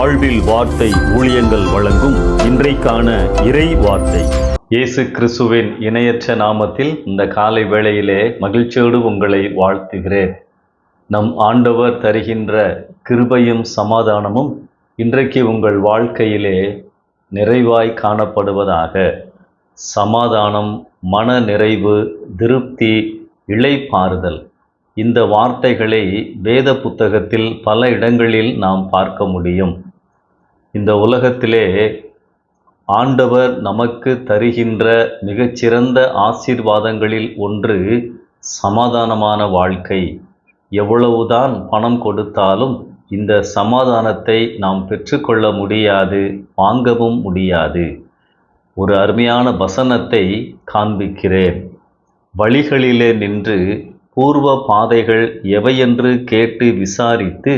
வாழ்வில் வார்த்தை ஊழியங்கள் வழங்கும் இன்றைக்கான இறை வார்த்தை. இயேசு கிறிஸ்துவின் இணையற்ற நாமத்தில் இந்த காலை வேளையிலே மகிழ்ச்சியோடு உங்களை வாழ்த்துகிறேன். நம் ஆண்டவர் தருகின்ற கிருபையும் சமாதானமும் இன்றைக்கு உங்கள் வாழ்க்கையிலே நிறைவாய் காணப்படுவதாக. சமாதானம், மன நிறைவு, திருப்தி, இளைப்பாறுதல், இந்த வார்த்தைகளை வேத புத்தகத்தில் பல இடங்களில் நாம் பார்க்க முடியும். இந்த உலகத்திலே ஆண்டவர் நமக்கு தருகின்ற மிகச்சிறந்த ஆசீர்வாதங்களில் ஒன்று சமாதானமான வாழ்க்கை. எவ்வளவுதான் பணம் கொடுத்தாலும் இந்த சமாதானத்தை நாம் பெற்றுக்கொள்ள முடியாது, வாங்கவும் முடியாது. ஒரு அருமையான வசனத்தை காண்பிக்கிறேன். வழிகளிலே நின்று பூர்வ பாதைகள் எவையென்று கேட்டு விசாரித்து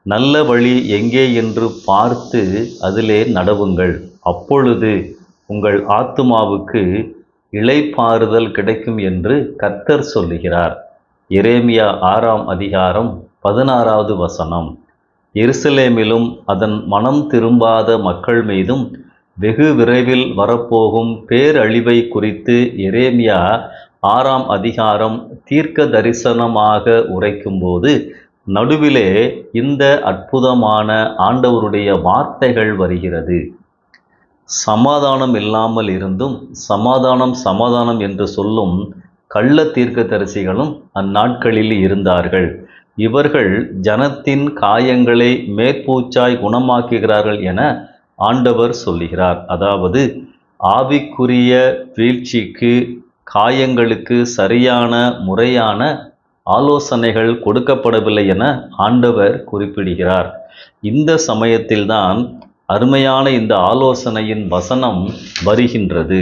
நல்ல வழி எங்கே என்று பார்த்து அதிலே நடவுங்கள். அப்பொழுது உங்கள் ஆத்துமாவுக்கு இளைப்பாறுதல் கிடைக்கும் என்று கர்த்தர் சொல்லுகிறார். எரேமியா 6ஆம் அதிகாரம் 16வது வசனம். எருசலேமிலும் அதன் மனம் திரும்பாத மக்கள் மீதும் வெகு விரைவில் வரப்போகும் பேரழிவை குறித்து எரேமியா 6ஆம் அதிகாரம் தீர்க்க தரிசனமாக உரைக்கும்போது நடுவிலே இந்த அற்புதமான ஆண்டவருடைய வார்த்தைகள் வருகிறது. சமாதானம் இல்லாமல் இருந்தும் சமாதானம் சமாதானம் என்று சொல்லும் கள்ள தீர்க்கதரிசிகளும் அந்நாட்களில் இருந்தார்கள். இவர்கள் ஜனத்தின் காயங்களை மேற்பூச்சாய் குணமாக்குகிறார்கள் என ஆண்டவர் சொல்லுகிறார். அதாவது ஆவிக்குரிய வீழ்ச்சிக்கு, காயங்களுக்கு சரியான முறையான ஆலோசனைகள் கொடுக்கப்படவில்லை என ஆண்டவர் குறிப்பிடுகிறார். இந்த சமயத்தில்தான் அருமையான இந்த ஆலோசனையின் வசனம் வருகின்றது.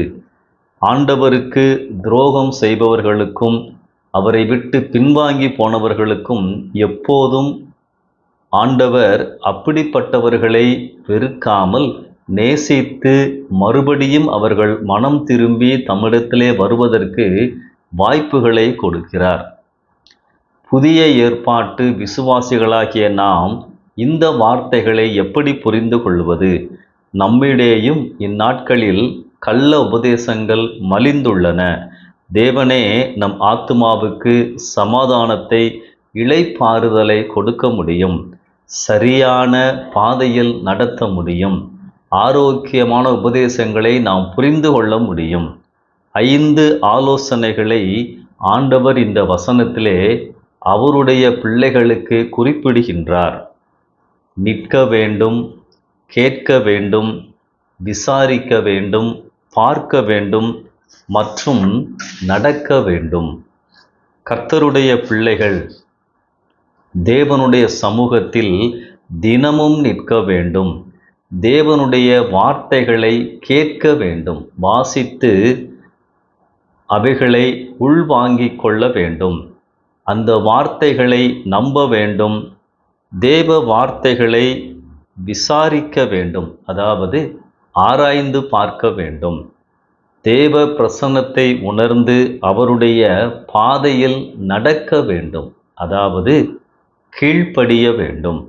ஆண்டவருக்கு துரோகம் செய்பவர்களுக்கும் அவரை விட்டு பின்வாங்கி போனவர்களுக்கும் எப்போதும் ஆண்டவர் அப்படிப்பட்டவர்களை வெறுக்காமல் நேசித்து மறுபடியும் அவர்கள் மனம் திரும்பி தம்மிடத்திலே வருவதற்கு வாய்ப்புகளை கொடுக்கிறார். புதிய ஏற்பாட்டு விசுவாசிகளாகிய நாம் இந்த வார்த்தைகளை எப்படி புரிந்து கொள்வது? நம்மிடையும் இந்நாட்களில் கள்ள உபதேசங்கள் மலிந்துள்ளன. தேவனே நம் ஆத்துமாவுக்கு சமாதானத்தை, இளைப்பாறுதலை கொடுக்க முடியும். சரியான பாதையில் நடத்த முடியும். ஆரோக்கியமான உபதேசங்களை நாம் புரிந்து கொள்ள முடியும். 5 ஆலோசனைகளை ஆண்டவர் இந்த வசனத்திலே அவருடைய பிள்ளைகளுக்கு குறிப்பிடுகின்றார். நிற்க வேண்டும், கேட்க வேண்டும், விசாரிக்க வேண்டும், பார்க்க வேண்டும் மற்றும் நடக்க வேண்டும். கர்த்தருடைய பிள்ளைகள் தேவனுடைய சமூகத்தில் தினமும் நிற்க வேண்டும். தேவனுடைய வார்த்தைகளை கேட்க வேண்டும், வாசித்து அவைகளை உள்வாங்கிக் கொள்ள வேண்டும். அந்த வார்த்தைகளை நம்ப வேண்டும். தேவ வார்த்தைகளை விசாரிக்க வேண்டும், அதாவது ஆராய்ந்து பார்க்க வேண்டும். தேவ பிரசன்னத்தை உணர்ந்து அவருடைய பாதையில் நடக்க வேண்டும், அதாவது கீழ்ப்படிய வேண்டும்.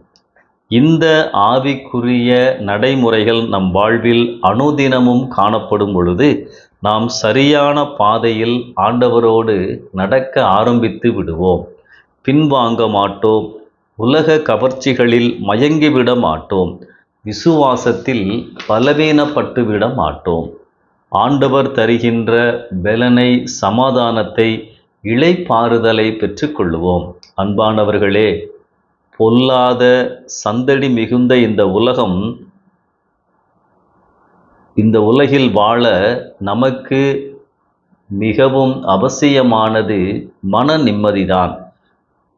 இந்த ஆவிக்குரிய நடைமுறைகள் நம் வாழ்வில் அனுதினமும் காணப்படும் பொழுது நாம் சரியான பாதையில் ஆண்டவரோடு நடக்க ஆரம்பித்து விடுவோம். பின்வாங்க மாட்டோம். உலக கவர்ச்சிகளில் மயங்கிவிட மாட்டோம். விசுவாசத்தில் பலவீனப்பட்டு விட மாட்டோம். ஆண்டவர் தருகின்ற பலனை, சமாதானத்தை, இளைப்பாறுதலை பெற்றுக்கொள்ளுவோம். அன்பானவர்களே, பொல்லாத சந்தடி மிகுந்த இந்த உலகில் வாழ நமக்கு மிகவும் அவசியமானது மன நிம்மதிதான்.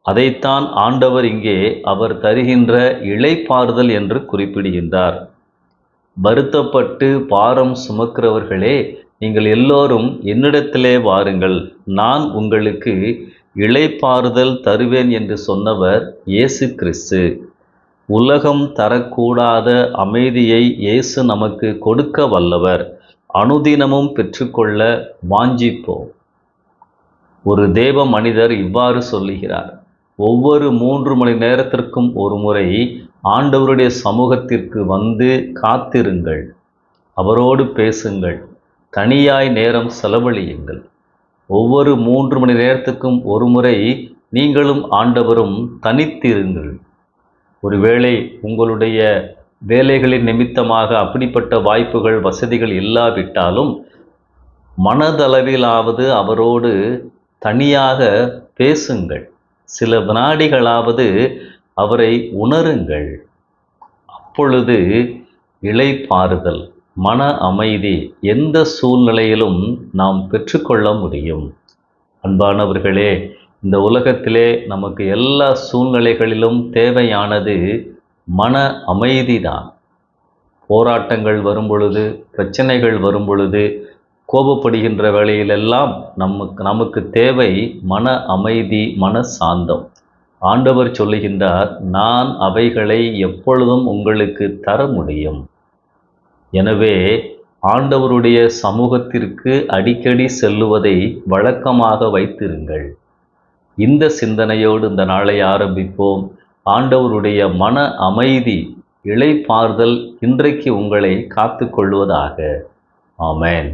அதைத்தான் ஆண்டவர் இங்கே அவர் தருகின்ற இளைப்பாறுதல் என்று குறிப்பிடுகின்றார். வருத்தப்பட்டு பாரம் சுமக்கிறவர்களே, நீங்கள் எல்லோரும் என்னிடத்திலே வாருங்கள், நான் உங்களுக்கு இளைப்பாறுதல் தருவேன் என்று சொன்னவர் இயேசு கிறிஸ்து. உலகம் தரக்கூடாத அமைதியை இயேசு நமக்கு கொடுக்க வல்லவர். அனுதினமும் பெற்றுக்கொள்ள வாஞ்சிப்போம். ஒரு தேவ மனிதர் இவ்வாறு சொல்லுகிறார்: ஒவ்வொரு 3 மணி நேரத்திற்கும் ஒரு முறை ஆண்டவருடைய சமூகத்திற்கு வந்து காத்திருங்கள். அவரோடு பேசுங்கள். தனியாய் நேரம் செலவழியுங்கள். ஒவ்வொரு 3 மணி நேரத்துக்கும் ஒரு முறை நீங்களும் ஆண்டவரும் தனித்திருங்கள். ஒருவேளை உங்களுடைய வேலைகளின் நிமித்தமாக அப்படிப்பட்ட வாய்ப்புகள், வசதிகள் இல்லாவிட்டாலும் மனதளவிலாவது அவரோடு தனியாக பேசுங்கள். சில வினாடிகளாவது அவரை உணருங்கள். அப்பொழுது இளைப்பாறுதல், மன அமைதி எந்த சூழ்நிலையிலும் நாம் பெற்றுக்கொள்ள முடியும். அன்பானவர்களே, இந்த உலகத்திலே நமக்கு எல்லா சூழ்நிலைகளிலும் தேவையானது மன அமைதிதான். போராட்டங்கள் வரும் பொழுது, பிரச்சனைகள் வரும் பொழுது, கோபப்படுகின்ற வேளையிலெல்லாம் நமக்கு தேவை மன அமைதி, மன சாந்தம். ஆண்டவர் சொல்லுகின்றார், நான் அவைகளை எப்பொழுதும் உங்களுக்கு தர முடியும். எனவே ஆண்டவருடைய சமூகத்திற்கு அடிக்கடி செல்லுவதை வழக்கமாக வைத்திருங்கள். இந்த சிந்தனையோடு இந்த நாளை ஆரம்பிப்போம். ஆண்டவருடைய மன அமைதி, இளைப்பாறுதல் இன்றைக்கு உங்களை காத்து கொள்வதாக. ஆமென்.